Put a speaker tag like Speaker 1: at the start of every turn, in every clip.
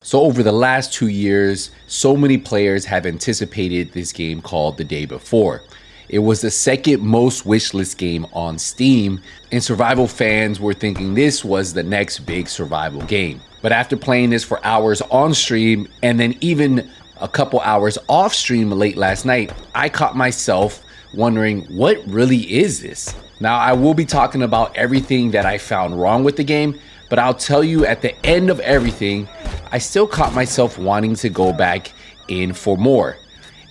Speaker 1: So over the last 2 years, so many players have anticipated this game called The Day Before. It was the second most wishlist game on Steam, and survival fans were thinking this was the next big survival game. But after playing this for hours on stream, and then even a couple hours off stream late last night, I caught myself wondering, what really is this? Now, I will be talking about everything that I found wrong with the game, but I'll tell you at the end of everything, I still caught myself wanting to go back in for more.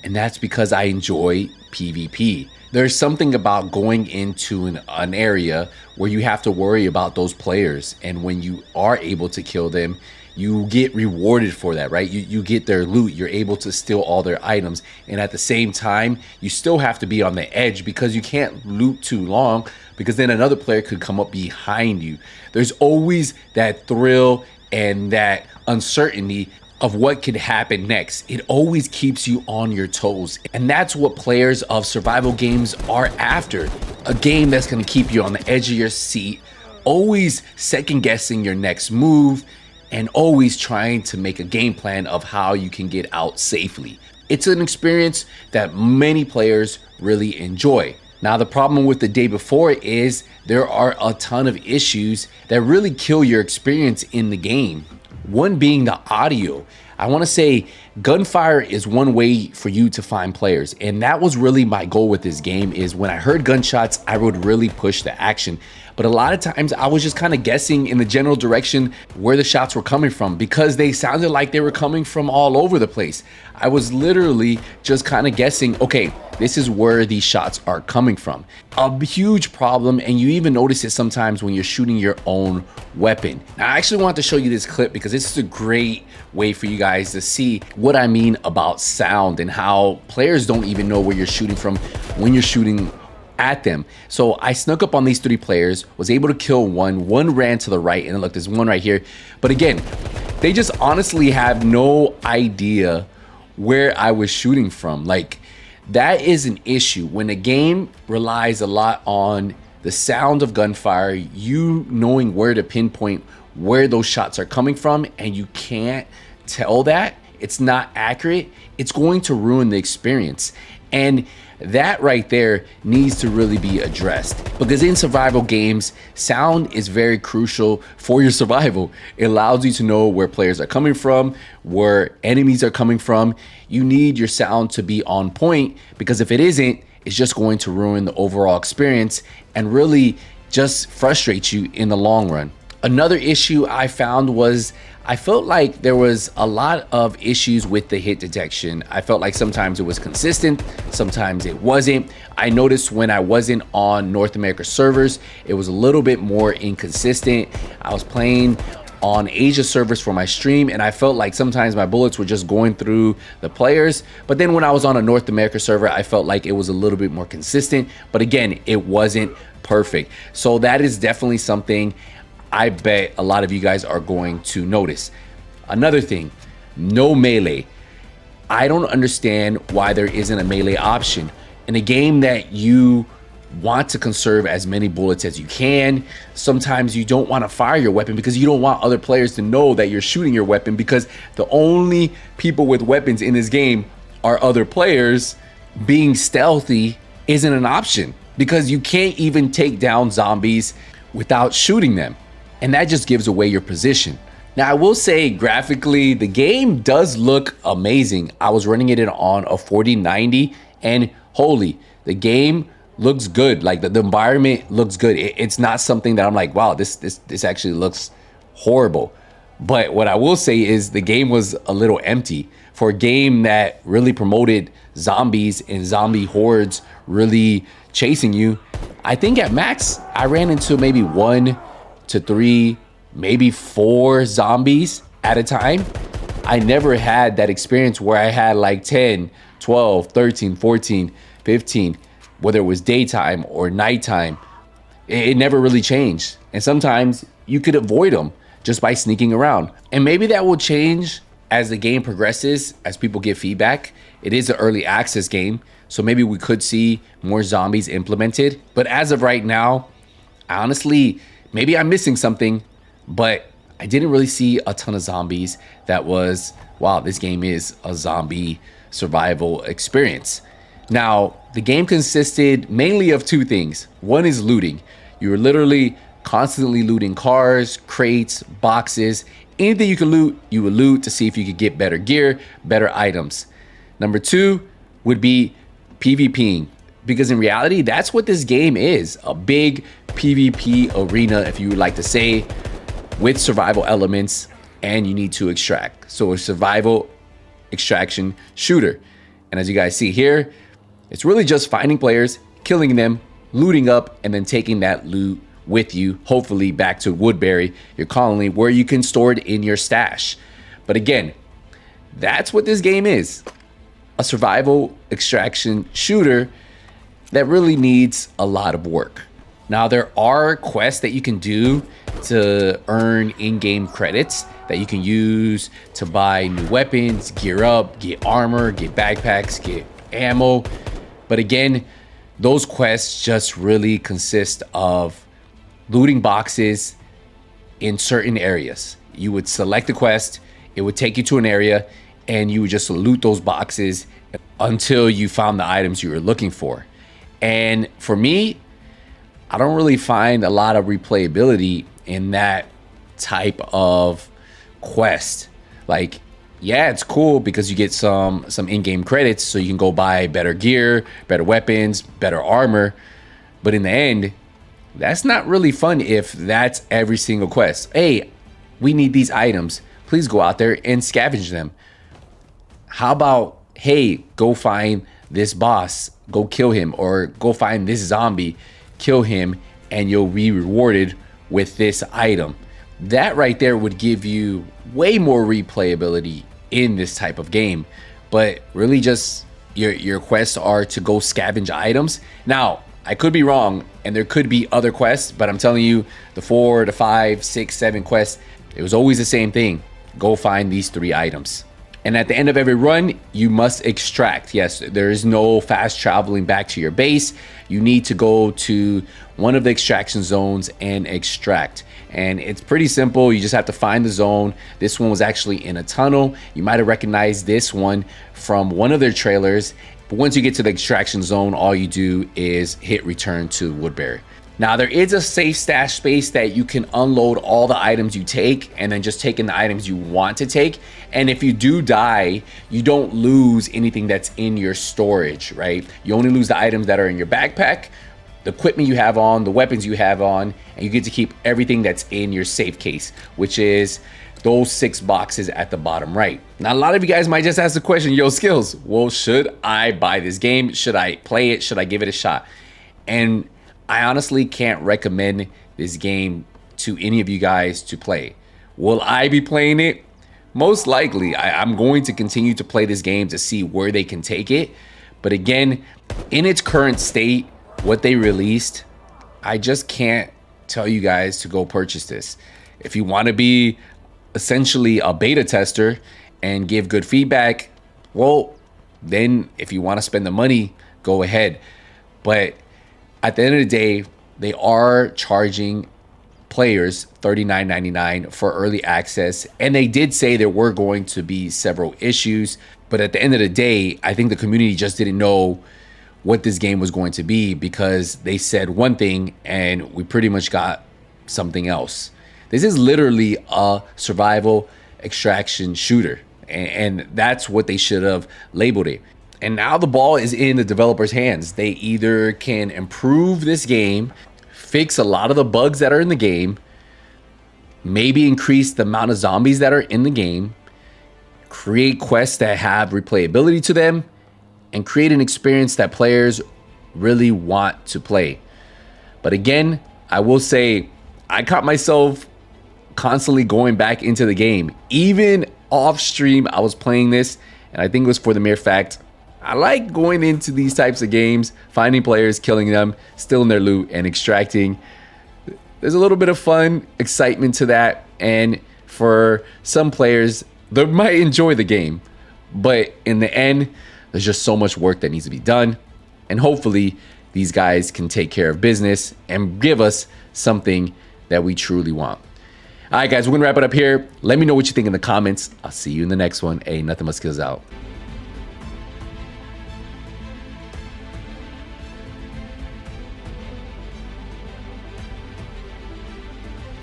Speaker 1: And that's because I enjoy PvP. There's something about going into an area where you have to worry about those players. And when you are able to kill them, you get rewarded for that, right? You get their loot, you're able to steal all their items. And at the same time, you still have to be on the edge because you can't loot too long, because then another player could come up behind you. There's always that thrill and that uncertainty of what could happen next. It always keeps you on your toes. And that's what players of survival games are after. A game that's gonna keep you on the edge of your seat, always second guessing your next move, and always trying to make a game plan of how you can get out safely. It's an experience that many players really enjoy. Now, the problem with The Day Before is there are a ton of issues that really kill your experience in the game. One being the audio. I want to say gunfire is one way for you to find players. And that was really my goal with this game, is when I heard gunshots, I would really push the action. But a lot of times I was just kind of guessing in the general direction where the shots were coming from, because they sounded like they were coming from all over the place. I was literally just kind of guessing, okay, this is where these shots are coming from. A huge problem, and you even notice it sometimes when you're shooting your own weapon. Now, I actually want to show you this clip because this is a great way for you guys to see what I mean about sound and how players don't even know where you're shooting from when you're shooting at them. So I snuck up on these three players, was able to kill one ran to the right, and look, there's one right here. But again, they just honestly have no idea where I was shooting from. Like, that is an issue when a game relies a lot on the sound of gunfire, you knowing where to pinpoint where those shots are coming from, and you can't tell that, it's not accurate, it's going to ruin the experience. And that right there needs to really be addressed, because in survival games, sound is very crucial for your survival. It allows you to know where players are coming from, where enemies are coming from. You need your sound to be on point, because if it isn't, it's just going to ruin the overall experience and really just frustrate you in the long run. Another issue I found was I felt like there was a lot of issues with the hit detection. I felt like sometimes it was consistent, sometimes it wasn't. I noticed when I wasn't on North America servers, it was a little bit more inconsistent. I was playing on Asia servers for my stream, and I felt like sometimes my bullets were just going through the players. But then when I was on a North America server, I felt like it was a little bit more consistent. But again, it wasn't perfect. So that is definitely something I bet a lot of you guys are going to notice. Another thing, no melee. I don't understand why there isn't a melee option. In a game that you want to conserve as many bullets as you can, sometimes you don't want to fire your weapon because you don't want other players to know that you're shooting your weapon, because the only people with weapons in this game are other players. Being stealthy isn't an option because you can't even take down zombies without shooting them. And that just gives away your position. Now, I will say graphically, the game does look amazing. I was running it on a 4090, and holy, the game looks good. Like the environment looks good. It's not something that I'm like, wow, this actually looks horrible. But what I will say is the game was a little empty for a game that really promoted zombies and zombie hordes really chasing you. I think at max, I ran into maybe 1 to 3, maybe 4 zombies at a time. I never had that experience where I had like 10, 12, 13, 14, 15, whether it was daytime or nighttime. It never really changed. And sometimes you could avoid them just by sneaking around. And maybe that will change as the game progresses, as people get feedback. It is an early access game, so maybe we could see more zombies implemented. But as of right now, honestly, maybe I'm missing something, but I didn't really see a ton of zombies that was, wow, this game is a zombie survival experience. Now, the game consisted mainly of two things. One is looting. You were literally constantly looting cars, crates, boxes, anything you could loot, you would loot to see if you could get better gear, better items. Number two would be PvPing, because in reality, that's what this game is, a big PvP arena, if you would like to say, with survival elements, and you need to extract. So a survival extraction shooter. And as you guys see here, it's really just finding players, killing them, looting up, and then taking that loot with you, hopefully back to Woodbury, your colony, where you can store it in your stash. But again, that's what this game is, a survival extraction shooter that really needs a lot of work. Now, there are quests that you can do to earn in-game credits that you can use to buy new weapons, gear up, get armor, get backpacks, get ammo. But again, those quests just really consist of looting boxes in certain areas. You would select a quest, it would take you to an area, and you would just loot those boxes until you found the items you were looking for. And for me, I don't really find a lot of replayability in that type of quest. Like, yeah, it's cool because you get some in-game credits so you can go buy better gear, better weapons, better armor. But in the end, that's not really fun if that's every single quest. Hey, we need these items. Please go out there and scavenge them. How about, hey, go find this boss, go kill him, or go find this zombie, kill him, and you'll be rewarded with this item. That right there would give you way more replayability in this type of game. But really just your quests are to go scavenge items. Now, I could be wrong, and there could be other quests, but I'm telling you, the 4, the 5, 6, 7 quests, it was always the same thing. Go find these 3 items. And at the end of every run, you must extract. Yes, there is no fast traveling back to your base. You need to go to one of the extraction zones and extract. And it's pretty simple. You just have to find the zone. This one was actually in a tunnel. You might have recognized this one from one of their trailers. But once you get to the extraction zone, all you do is hit return to Woodbury. Now, there is a safe stash space that you can unload all the items you take and then just take in the items you want to take. And if you do die, you don't lose anything that's in your storage, right? You only lose the items that are in your backpack, the equipment you have on, the weapons you have on, and you get to keep everything that's in your safe case, which is those 6 boxes at the bottom right. Now, a lot of you guys might just ask the question, yo, Skills, well, should I buy this game? Should I play it? Should I give it a shot? And I honestly can't recommend this game to any of you guys to play. Will I be playing it? Most likely. I'm going to continue to play this game to see where they can take it. But again, in its current state, what they released, I just can't tell you guys to go purchase this. If you want to be essentially a beta tester and give good feedback, well, then if you want to spend the money, go ahead. But at the end of the day, they are charging players $39.99 for early access. And they did say there were going to be several issues. But at the end of the day, I think the community just didn't know what this game was going to be, because they said one thing and we pretty much got something else. This is literally a survival extraction shooter. And that's what they should have labeled it. And now the ball is in the developers' hands. They either can improve this game, fix a lot of the bugs that are in the game, maybe increase the amount of zombies that are in the game, create quests that have replayability to them, and create an experience that players really want to play. But again, I will say, I caught myself constantly going back into the game. Even off stream, I was playing this, and I think it was for the mere fact I like going into these types of games, finding players, killing them, stealing their loot, and extracting. There's a little bit of fun, excitement to that, and for some players, they might enjoy the game. But in the end, there's just so much work that needs to be done, and hopefully these guys can take care of business and give us something that we truly want. All right, guys, we're going to wrap it up here. Let me know what you think in the comments. I'll see you in the next one. Hey, Nothing But Skills out.